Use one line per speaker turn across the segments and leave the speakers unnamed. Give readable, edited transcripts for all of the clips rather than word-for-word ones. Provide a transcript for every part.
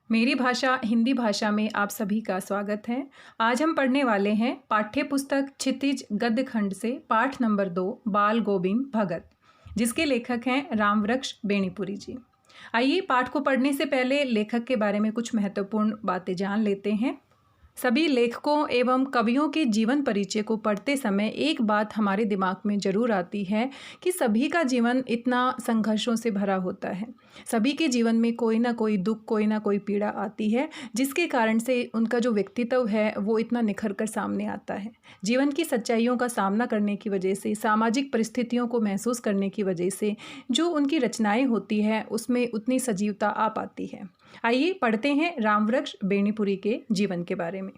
मेरी भाषा हिंदी भाषा में आप सभी का स्वागत है। आज हम पढ़ने वाले हैं पाठ्य पुस्तक क्षितिज गद्य खंड से पाठ नंबर 2 बाल गोविंद भगत, जिसके लेखक हैं रामवृक्ष बेनीपुरी जी। आइए पाठ को पढ़ने से पहले लेखक के बारे में कुछ महत्वपूर्ण बातें जान लेते हैं। सभी लेखकों एवं कवियों के जीवन परिचय को पढ़ते समय एक बात हमारे दिमाग में जरूर आती है कि सभी का जीवन इतना संघर्षों से भरा होता है। सभी के जीवन में कोई ना कोई दुख, कोई ना कोई पीड़ा आती है, जिसके कारण से उनका जो व्यक्तित्व है वो इतना निखर कर सामने आता है। जीवन की सच्चाइयों का सामना करने की वजह से, सामाजिक परिस्थितियों को महसूस करने की वजह से जो उनकी रचनाएं होती हैं उसमें उतनी सजीवता आ पाती है। आइए पढ़ते हैं रामवृक्ष बेनीपुरी के जीवन के बारे में।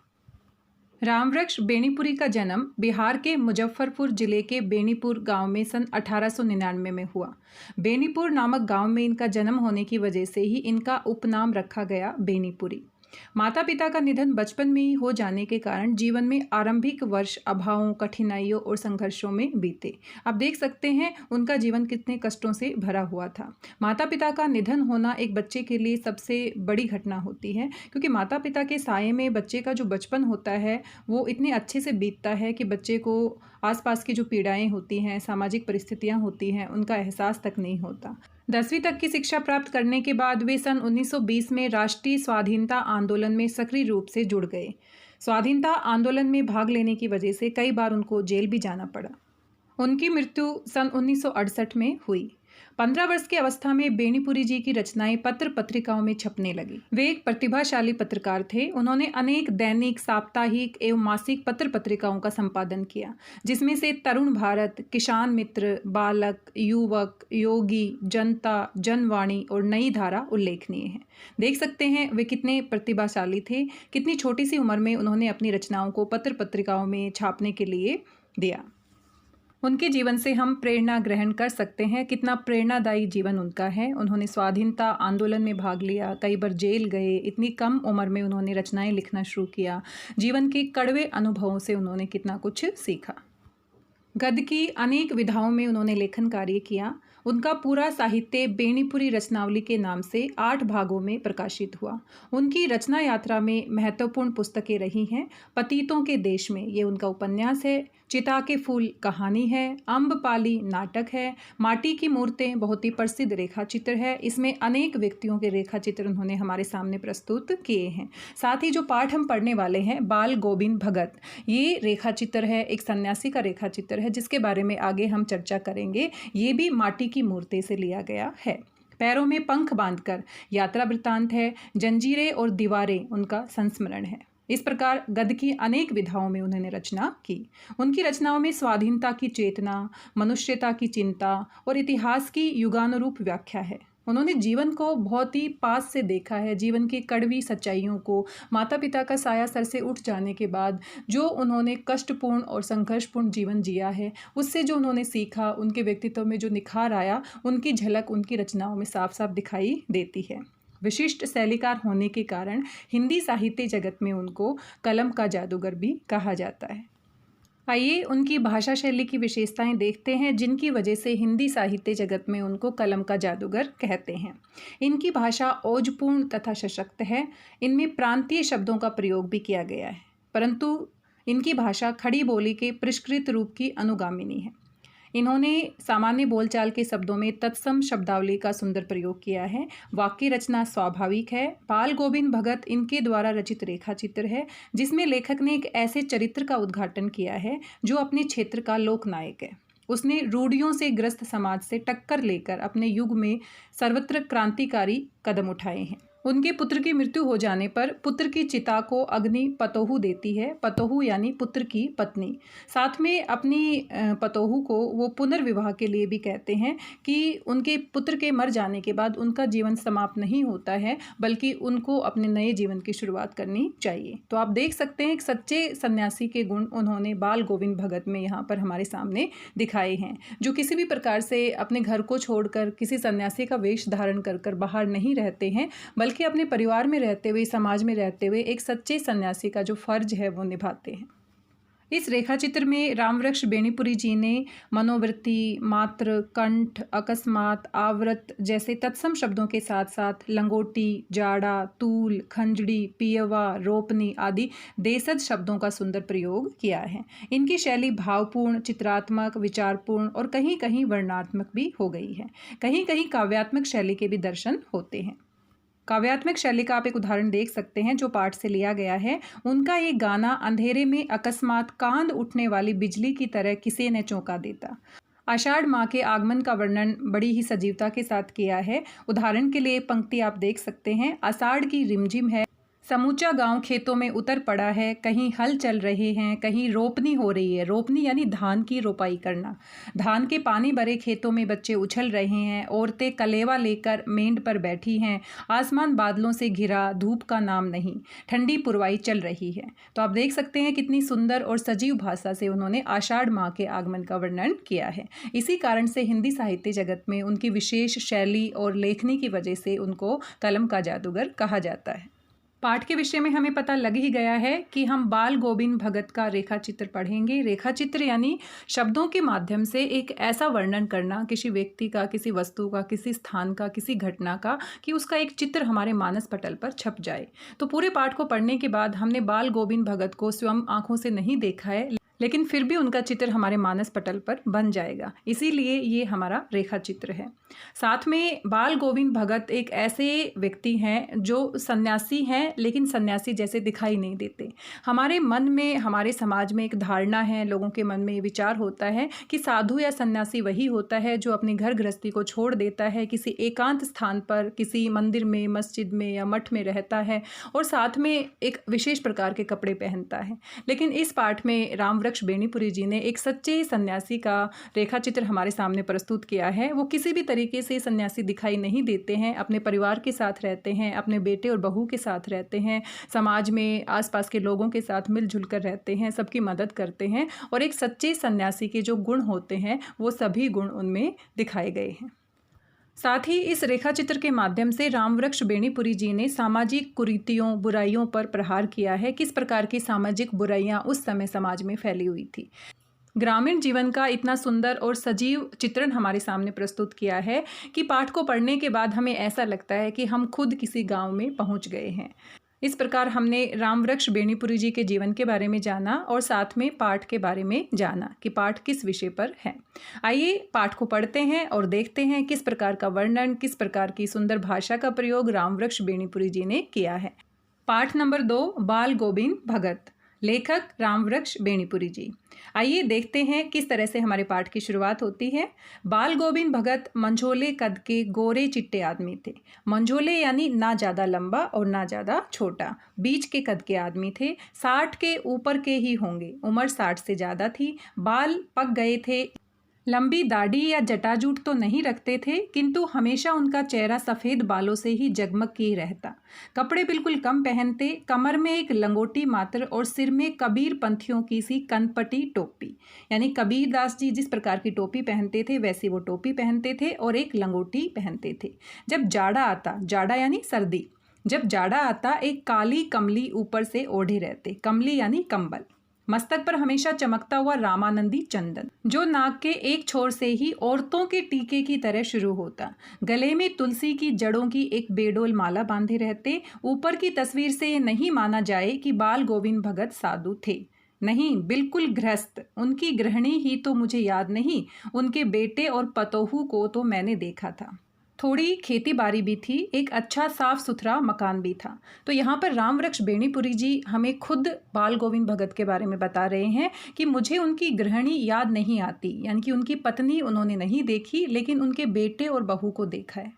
रामवृक्ष बेनीपुरी का जन्म बिहार के मुजफ्फरपुर जिले के बेनीपुर गांव में सन 1899 में हुआ। बेनीपुर नामक गांव में इनका जन्म होने की वजह से ही इनका उपनाम रखा गया बेनीपुरी। माता पिता का निधन बचपन में ही हो जाने के कारण जीवन में आरंभिक वर्ष अभावों, कठिनाइयों और संघर्षों में बीते। आप देख सकते हैं उनका जीवन कितने कष्टों से भरा हुआ था। माता पिता का निधन होना एक बच्चे के लिए सबसे बड़ी घटना होती है, क्योंकि माता पिता के साये में बच्चे का जो बचपन होता है वो इतने अच्छे से बीतता है कि बच्चे को आसपास की जो पीड़ाएं होती हैं, सामाजिक परिस्थितियां होती हैं, उनका एहसास तक नहीं होता। 10वीं तक की शिक्षा प्राप्त करने के बाद वे सन 1920 में राष्ट्रीय स्वाधीनता आंदोलन में सक्रिय रूप से जुड़ गए। स्वाधीनता आंदोलन में भाग लेने की वजह से कई बार उनको जेल भी जाना पड़ा। उनकी मृत्यु सन 1968 में हुई। 15 वर्ष की अवस्था में बेनीपुरी जी की रचनाएं पत्र पत्रिकाओं में छपने लगी। वे एक प्रतिभाशाली पत्रकार थे। उन्होंने अनेक दैनिक, साप्ताहिक एवं मासिक पत्र पत्रिकाओं का संपादन किया, जिसमें से तरुण भारत, किसान मित्र, बालक, युवक, योगी, जनता, जनवाणी और नई धारा उल्लेखनीय है। देख सकते हैं वे कितने प्रतिभाशाली थे। कितनी छोटी सी उम्र में उन्होंने अपनी रचनाओं को पत्र पत्रिकाओं में छापने के लिए दिया। उनके जीवन से हम प्रेरणा ग्रहण कर सकते हैं, कितना प्रेरणादायी जीवन उनका है। उन्होंने स्वाधीनता आंदोलन में भाग लिया, कई बार जेल गए, इतनी कम उम्र में उन्होंने रचनाएं लिखना शुरू किया। जीवन के कड़वे अनुभवों से उन्होंने कितना कुछ सीखा। गद्य की अनेक विधाओं में उन्होंने लेखन कार्य किया। उनका पूरा साहित्य बेनीपुरी रचनावली के नाम से 8 भागों में प्रकाशित हुआ। उनकी रचना यात्रा में महत्वपूर्ण पुस्तकें रही हैं। पतितों के देश में ये उनका उपन्यास है, चिता के फूल कहानी है, अम्बपाली नाटक है, माटी की मूर्तें बहुत ही प्रसिद्ध रेखा चित्र है। इसमें अनेक व्यक्तियों के रेखा चित्र उन्होंने हमारे सामने प्रस्तुत किए हैं। साथ ही जो पाठ हम पढ़ने वाले हैं बाल गोविंद भगत, ये रेखा चित्र है, एक सन्यासी का रेखा चित्र है, जिसके बारे में आगे हम चर्चा करेंगे। ये भी माटी की मूर्ति से लिया गया है। पैरों में पंख बांधकर यात्रा वृत्तांत है। जंजीरें और दीवारें उनका संस्मरण है। इस प्रकार गद्य की अनेक विधाओं में उन्होंने रचना की। उनकी रचनाओं में स्वाधीनता की चेतना, मनुष्यता की चिंता और इतिहास की युगानुरूप व्याख्या है। उन्होंने जीवन को बहुत ही पास से देखा है, जीवन की कड़वी सच्चाइयों को। माता पिता का साया सर से उठ जाने के बाद जो उन्होंने कष्टपूर्ण और संघर्षपूर्ण जीवन जिया है, उससे जो उन्होंने सीखा, उनके व्यक्तित्व में जो निखार आया, उनकी झलक उनकी रचनाओं में साफ साफ दिखाई देती है। विशिष्ट शैलीकार होने के कारण हिंदी साहित्य जगत में उनको कलम का जादूगर भी कहा जाता है। आइए उनकी भाषा शैली की विशेषताएं देखते हैं, जिनकी वजह से हिंदी साहित्य जगत में उनको कलम का जादूगर कहते हैं। इनकी भाषा ओजपूर्ण तथा सशक्त है। इनमें प्रांतीय शब्दों का प्रयोग भी किया गया है, परंतु इनकी भाषा खड़ी बोली के परिष्कृत रूप की अनुगामिनी है। इन्होंने सामान्य बोलचाल के शब्दों में तत्सम शब्दावली का सुंदर प्रयोग किया है। वाक्य रचना स्वाभाविक है। बाल गोविंद भगत इनके द्वारा रचित रेखा चित्र है, जिसमें लेखक ने एक ऐसे चरित्र का उद्घाटन किया है जो अपने क्षेत्र का लोकनायक है। उसने रूढ़ियों से ग्रस्त समाज से टक्कर लेकर अपने युग में सर्वत्र क्रांतिकारी कदम उठाए हैं। उनके पुत्र की मृत्यु हो जाने पर पुत्र की चिता को अग्नि पतोहू देती है। पतोहू यानी पुत्र की पत्नी। साथ में अपनी पतोहू को वो पुनर्विवाह के लिए भी कहते हैं कि उनके पुत्र के मर जाने के बाद उनका जीवन समाप्त नहीं होता है, बल्कि उनको अपने नए जीवन की शुरुआत करनी चाहिए। तो आप देख सकते हैं एक सच्चे सन्यासी के गुण उन्होंने बाल गोविंद भगत में यहाँ पर हमारे सामने दिखाए हैं, जो किसी भी प्रकार से अपने घर को छोड़कर किसी सन्यासी का वेश धारण कर बाहर नहीं रहते हैं, बल्कि अपने परिवार में रहते हुए, समाज में रहते हुए एक सच्चे सन्यासी का जो फर्ज है वो निभाते हैं। इस रेखा चित्र में रामवृक्ष बेनीपुरी जी ने मनोवृत्ति, मात्र, कंठ, अकस्मात, आवृत जैसे तत्सम शब्दों के साथ साथ लंगोटी, जाड़ा, तूल, खंजड़ी, पियवा, रोपनी आदि देशज शब्दों का सुंदर प्रयोग किया है। इनकी शैली भावपूर्ण, चित्रात्मक, विचारपूर्ण और कहीं कहीं वर्णनात्मक भी हो गई है। कहीं कहीं काव्यात्मक शैली के भी दर्शन होते हैं। काव्यात्मक शैली का आप एक उदाहरण देख सकते हैं जो पाठ से लिया गया है। उनका एक गाना अंधेरे में अकस्मात कांद उठने वाली बिजली की तरह किसी ने चौंका देता। आषाढ़ माह के आगमन का वर्णन बड़ी ही सजीवता के साथ किया है। उदाहरण के लिए पंक्ति आप देख सकते हैं। आषाढ़ की रिमझिम है, समूचा गांव खेतों में उतर पड़ा है, कहीं हल चल रहे हैं, कहीं रोपनी हो रही है। रोपनी यानी धान की रोपाई करना। धान के पानी भरे खेतों में बच्चे उछल रहे हैं, औरतें कलेवा लेकर मेंढ पर बैठी हैं, आसमान बादलों से घिरा, धूप का नाम नहीं, ठंडी पुरवाई चल रही है। तो आप देख सकते हैं कितनी सुंदर और सजीव भाषा से उन्होंने आषाढ़ माह के आगमन का वर्णन किया है। इसी कारण से हिंदी साहित्य जगत में उनकी विशेष शैली और लेखनी की वजह से उनको कलम का जादूगर कहा जाता है। पाठ के विषय में हमें पता लग ही गया है कि हम बाल गोविंद भगत का रेखा चित्र पढ़ेंगे। रेखा चित्र यानी शब्दों के माध्यम से एक ऐसा वर्णन करना किसी व्यक्ति का, किसी वस्तु का, किसी स्थान का, किसी घटना का, कि उसका एक चित्र हमारे मानस पटल पर छप जाए। तो पूरे पाठ को पढ़ने के बाद हमने बाल गोविंद भगत को स्वयं आंखों से नहीं देखा है, लेकिन फिर भी उनका चित्र हमारे मानस पटल पर बन जाएगा। इसीलिए ये हमारा रेखा चित्र है। साथ में बाल गोविंद भगत एक ऐसे व्यक्ति हैं जो सन्यासी हैं, लेकिन सन्यासी जैसे दिखाई नहीं देते। हमारे मन में, हमारे समाज में एक धारणा है, लोगों के मन में ये विचार होता है कि साधु या सन्यासी वही होता है जो अपनी घर गृहस्थी को छोड़ देता है, किसी एकांत स्थान पर, किसी मंदिर में, मस्जिद में या मठ में रहता है और साथ में एक विशेष प्रकार के कपड़े पहनता है। लेकिन इस पाठ में रामवृक्ष बेनीपुरी जी ने एक सच्चे सन्यासी का रेखा चित्र हमारे सामने प्रस्तुत किया है। वो किसी भी तरीके से सन्यासी दिखाई नहीं देते हैं, अपने परिवार के साथ रहते हैं, अपने बेटे और बहू के साथ रहते हैं, समाज में आसपास के लोगों के साथ मिलजुल कर रहते हैं, सबकी मदद करते हैं और एक सच्चे सन्यासी के जो गुण होते हैं वो सभी गुण उनमें दिखाए गए हैं। साथ ही इस रेखा चित्र के माध्यम से रामवृक्ष बेनीपुरी जी ने सामाजिक कुरीतियों, बुराइयों पर प्रहार किया है। किस प्रकार की सामाजिक बुराइयां उस समय समाज में फैली हुई थी। ग्रामीण जीवन का इतना सुंदर और सजीव चित्रण हमारे सामने प्रस्तुत किया है कि पाठ को पढ़ने के बाद हमें ऐसा लगता है कि हम खुद किसी गांव में पहुंच गए हैं। इस प्रकार हमने रामवृक्ष बेनीपुरी जी के जीवन के बारे में जाना और साथ में पाठ के बारे में जाना कि पाठ किस विषय पर है। आइए पाठ को पढ़ते हैं और देखते हैं किस प्रकार का वर्णन, किस प्रकार की सुंदर भाषा का प्रयोग रामवृक्ष बेनीपुरी जी ने किया है। पाठ नंबर 2, बाल गोविंद भगत। लेखक रामवृक्ष बेनीपुरी जी। आइए देखते हैं किस तरह से हमारे पाठ की शुरुआत होती है। बाल गोविंद भगत मंझोले कद के गोरे चिट्टे आदमी थे। मंझोले यानी ना ज़्यादा लंबा और ना ज़्यादा छोटा, बीच के कद के आदमी थे। 60 के ऊपर के ही होंगे, उम्र 60 से ज़्यादा थी। बाल पक गए थे, लंबी दाढ़ी या जटाजूट तो नहीं रखते थे, किंतु हमेशा उनका चेहरा सफ़ेद बालों से ही जगमग किए रहता। कपड़े बिल्कुल कम पहनते, कमर में एक लंगोटी मात्र और सिर में कबीर पंथियों की सी कनपटी टोपी, यानी कबीर दास जी जिस प्रकार की टोपी पहनते थे वैसे वो टोपी पहनते थे और एक लंगोटी पहनते थे। जब जाड़ा आता, जाड़ा यानी सर्दी, जब जाड़ा आता एक काली कमली ऊपर से ओढ़े रहते। कमली यानी कंबल। मस्तक पर हमेशा चमकता हुआ रामानंदी चंदन जो नाक के एक छोर से ही औरतों के टीके की तरह शुरू होता। गले में तुलसी की जड़ों की एक बेडोल माला बांधे रहते। ऊपर की तस्वीर से नहीं माना जाए कि बाल गोविंद भगत साधु थे, नहीं, बिल्कुल गृहस्थ। उनकी गृहिणी ही तो मुझे याद नहीं, उनके बेटे और पतोहू को तो मैंने देखा था। थोड़ी खेती बाड़ी भी थी, एक अच्छा साफ सुथरा मकान भी था। तो यहाँ पर रामवृक्ष बेनीपुरी जी हमें खुद बाल गोविंद भगत के बारे में बता रहे हैं कि मुझे उनकी गृहिणी याद नहीं आती, यानी कि उनकी पत्नी उन्होंने नहीं देखी, लेकिन उनके बेटे और बहू को देखा है।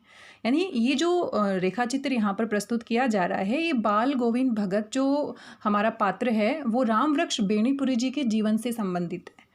यानी ये जो रेखा चित्र यहाँ पर प्रस्तुत किया जा रहा है, ये बाल गोविंद भगत जो हमारा पात्र है वो रामवृक्ष बेनीपुरी जी के जीवन से संबंधित है।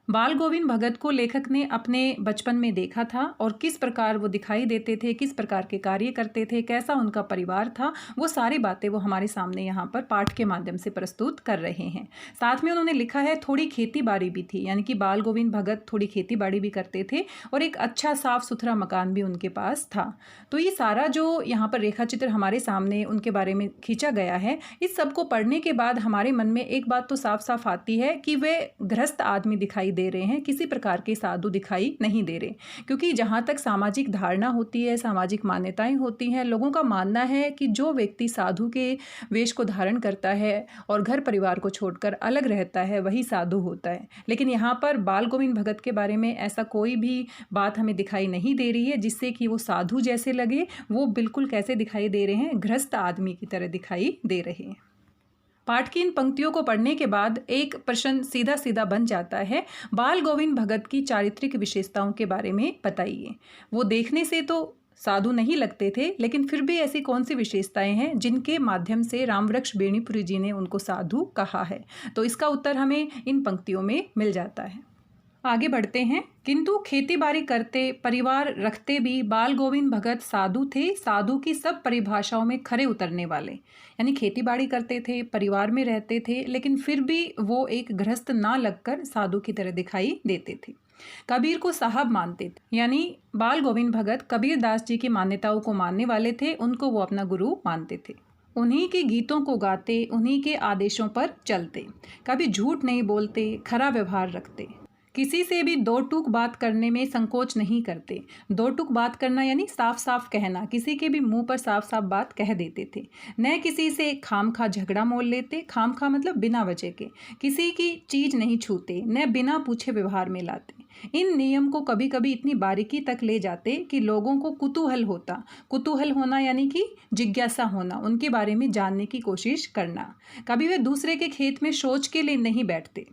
बाल गोविंद भगत को लेखक ने अपने बचपन में देखा था और किस प्रकार वो दिखाई देते थे, किस प्रकार के कार्य करते थे, कैसा उनका परिवार था, वो सारी बातें वो हमारे सामने यहाँ पर पाठ के माध्यम से प्रस्तुत कर रहे हैं। साथ में उन्होंने लिखा है थोड़ी खेती बाड़ी भी थी, यानी कि बाल गोविंद भगत थोड़ी खेती बाड़ी भी करते थे और एक अच्छा साफ सुथरा मकान भी उनके पास था। तो ये सारा जो यहाँ पर रेखा चित्र हमारे सामने उनके बारे में खींचा गया है, इस सब को पढ़ने के बाद हमारे मन में एक बात तो साफ साफ आती है कि वे गृहस्थ आदमी दिखाई दे रहे हैं, किसी प्रकार के साधु दिखाई नहीं दे रहे। क्योंकि जहाँ तक सामाजिक धारणा होती है, सामाजिक मान्यताएं होती हैं, लोगों का मानना है कि जो व्यक्ति साधु के वेश को धारण करता है और घर परिवार को छोड़कर अलग रहता है वही साधु होता है। लेकिन यहाँ पर बाल गोविंद भगत के बारे में ऐसा कोई भी बात हमें दिखाई नहीं दे रही है जिससे कि वो साधु जैसे लगे। वो बिल्कुल कैसे दिखाई दे रहे हैं, गृहस्थ आदमी की तरह दिखाई दे रहे हैं। पाठ की इन पंक्तियों को पढ़ने के बाद एक प्रश्न सीधा सीधा बन जाता है, बाल गोविंद भगत की चारित्रिक विशेषताओं के बारे में बताइए। वो देखने से तो साधु नहीं लगते थे, लेकिन फिर भी ऐसी कौन सी विशेषताएं हैं जिनके माध्यम से रामवृक्ष बेनीपुरी जी ने उनको साधु कहा है। तो इसका उत्तर हमें इन पंक्तियों में मिल जाता है। आगे बढ़ते हैं। किंतु खेती बाड़ी करते, परिवार रखते भी बाल गोविंद भगत साधु थे, साधु की सब परिभाषाओं में खरे उतरने वाले। यानी खेती बाड़ी करते थे, परिवार में रहते थे, लेकिन फिर भी वो एक गृहस्थ ना लगकर साधु की तरह दिखाई देते थे। कबीर को साहब मानते थे, यानी बाल गोविंद भगत कबीर दास जी की मान्यताओं को मानने वाले थे, उनको वो अपना गुरु मानते थे। उन्हीं के गीतों को गाते, उन्हीं के आदेशों पर चलते, कभी झूठ नहीं बोलते, खरा व्यवहार रखते, किसी से भी दो टूक बात करने में संकोच नहीं करते। दो टूक बात करना यानी साफ साफ कहना, किसी के भी मुंह पर साफ साफ बात कह देते थे। न किसी से खाम खा झगड़ा मोल लेते, खाम खा मतलब बिना वजह के, किसी की चीज नहीं छूते, न बिना पूछे व्यवहार में लाते। इन नियम को कभी कभी इतनी बारीकी तक ले जाते कि लोगों को कुतूहल होता। कुतूहल होना यानी कि जिज्ञासा होना, उनके बारे में जानने की कोशिश करना। कभी वे दूसरे के खेत में शौच के लिए नहीं बैठते।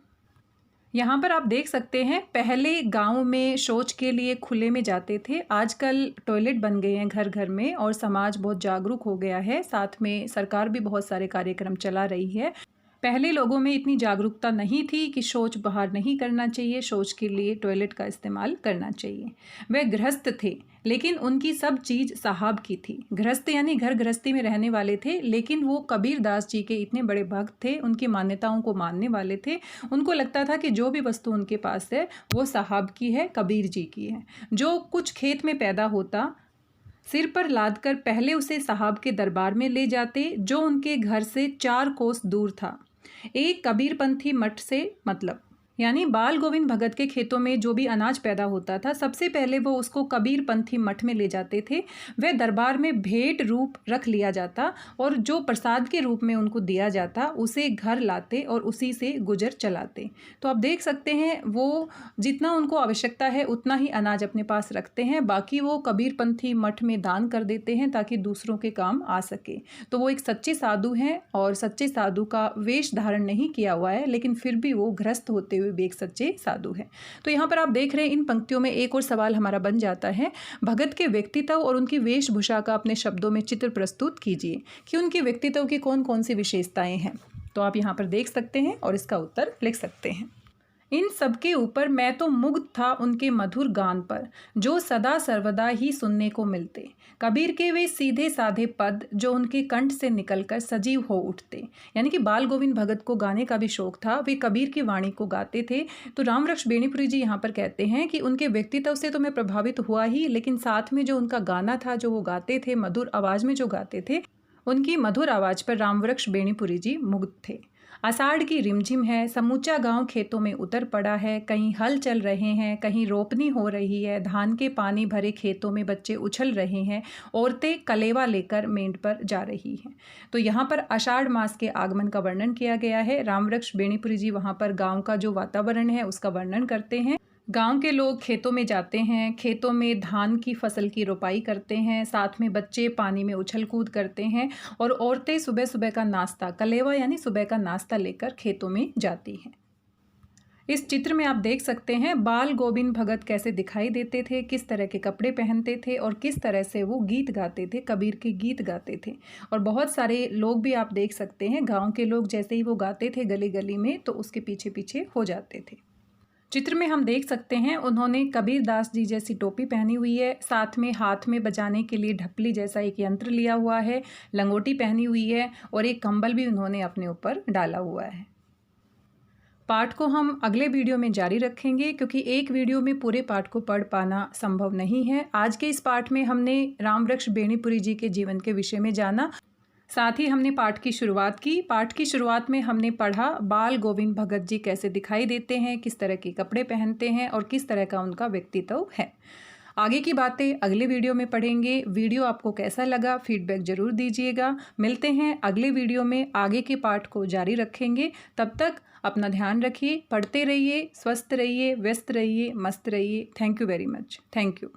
यहाँ पर आप देख सकते हैं, पहले गांव में शौच के लिए खुले में जाते थे, आजकल टॉयलेट बन गए हैं घर घर में और समाज बहुत जागरूक हो गया है। साथ में सरकार भी बहुत सारे कार्यक्रम चला रही है। पहले लोगों में इतनी जागरूकता नहीं थी कि शौच बाहर नहीं करना चाहिए, शौच के लिए टॉयलेट का इस्तेमाल करना चाहिए। वे गृहस्थ थे, लेकिन उनकी सब चीज़ साहब की थी। गृहस्थ यानी घर गृहस्थी में रहने वाले थे, लेकिन वो कबीर दास जी के इतने बड़े भक्त थे, उनकी मान्यताओं को मानने वाले थे। उनको लगता था कि जो भी वस्तु उनके पास है वो साहब की है, कबीर जी की है। जो कुछ खेत में पैदा होता, सिर पर लाद कर पहले उसे साहब के दरबार में ले जाते, जो उनके घर से 4 कोस दूर था। एक कबीरपंथी मठ से मतलब, यानी बाल गोविंद भगत के खेतों में जो भी अनाज पैदा होता था, सबसे पहले वो उसको कबीरपंथी मठ में ले जाते थे। वह दरबार में भेंट रूप रख लिया जाता और जो प्रसाद के रूप में उनको दिया जाता उसे घर लाते और उसी से गुजर चलाते। तो आप देख सकते हैं, वो जितना उनको आवश्यकता है उतना ही अनाज अपने पास रखते हैं, बाकी वो कबीरपंथी मठ में दान कर देते हैं ताकि दूसरों के काम आ सके। तो वो एक सच्चे साधु हैं और सच्चे साधु का वेश धारण नहीं किया हुआ है, लेकिन फिर भी वो गृहस्थ होते भी एक सच्चे साधु है। तो यहाँ पर आप देख रहे हैं, इन पंक्तियों में एक और सवाल हमारा बन जाता है, भगत के व्यक्तित्व और उनकी वेशभूषा का अपने शब्दों में चित्र प्रस्तुत कीजिए कि उनके व्यक्तित्व की कौन कौन सी विशेषताएं हैं। तो आप यहाँ पर देख सकते हैं और इसका उत्तर लिख सकते हैं। इन सबके ऊपर मैं तो मुग्ध था उनके मधुर गान पर, जो सदा सर्वदा ही सुनने को मिलते। कबीर के वे सीधे साधे पद जो उनके कंठ से निकलकर सजीव हो उठते। यानी कि बाल गोविंद भगत को गाने का भी शौक था, वे कबीर की वाणी को गाते थे। तो रामवृक्ष बेनीपुरी जी यहाँ पर कहते हैं कि उनके व्यक्तित्व से तो मैं प्रभावित हुआ ही, लेकिन साथ में जो उनका गाना था, जो वो गाते थे, मधुर आवाज़ में जो गाते थे, उनकी मधुर आवाज़ पर रामवृक्ष बेनीपुरी जी मुग्ध थे। आषाढ़ की रिमझिम है, समूचा गांव खेतों में उतर पड़ा है, कहीं हल चल रहे हैं, कहीं रोपनी हो रही है, धान के पानी भरे खेतों में बच्चे उछल रहे हैं, औरतें कलेवा लेकर मेंढ पर जा रही हैं। तो यहाँ पर आषाढ़ मास के आगमन का वर्णन किया गया है। रामवृक्ष बेनीपुरी जी वहाँ पर गाँव का जो वातावरण है उसका वर्णन करते हैं। गांव के लोग खेतों में जाते हैं, खेतों में धान की फसल की रोपाई करते हैं, साथ में बच्चे पानी में उछल कूद करते हैं और औरतें सुबह सुबह का नाश्ता, कलेवा यानी सुबह का नाश्ता लेकर खेतों में जाती हैं। इस चित्र में आप देख सकते हैं बाल गोविंद भगत कैसे दिखाई देते थे, किस तरह के कपड़े पहनते थे और किस तरह से वो गीत गाते थे, कबीर के गीत गाते थे। और बहुत सारे लोग भी आप देख सकते हैं, गाँव के लोग जैसे ही वो गाते थे गली गली में, तो उसके पीछे पीछे हो जाते थे। चित्र में हम देख सकते हैं उन्होंने कबीर दास जी जैसी टोपी पहनी हुई है, साथ में हाथ में बजाने के लिए ढपली जैसा एक यंत्र लिया हुआ है, लंगोटी पहनी हुई है और एक कंबल भी उन्होंने अपने ऊपर डाला हुआ है। पाठ को हम अगले वीडियो में जारी रखेंगे क्योंकि एक वीडियो में पूरे पाठ को पढ़ पाना संभव नहीं है। आज के इस पाठ में हमने रामवृक्ष बेनीपुरी जी के जीवन के विषय में जाना, साथ ही हमने पाठ की शुरुआत की। पाठ की शुरुआत में हमने पढ़ा बाल गोविंद भगत जी कैसे दिखाई देते हैं, किस तरह के कपड़े पहनते हैं और किस तरह का उनका व्यक्तित्व है। आगे की बातें अगले वीडियो में पढ़ेंगे। वीडियो आपको कैसा लगा फीडबैक ज़रूर दीजिएगा। मिलते हैं अगले वीडियो में, आगे के पाठ को जारी रखेंगे। तब तक अपना ध्यान रखिए, पढ़ते रहिए, स्वस्थ रहिए, व्यस्त रहिए, मस्त रहिए। Thank you very much. Thank you.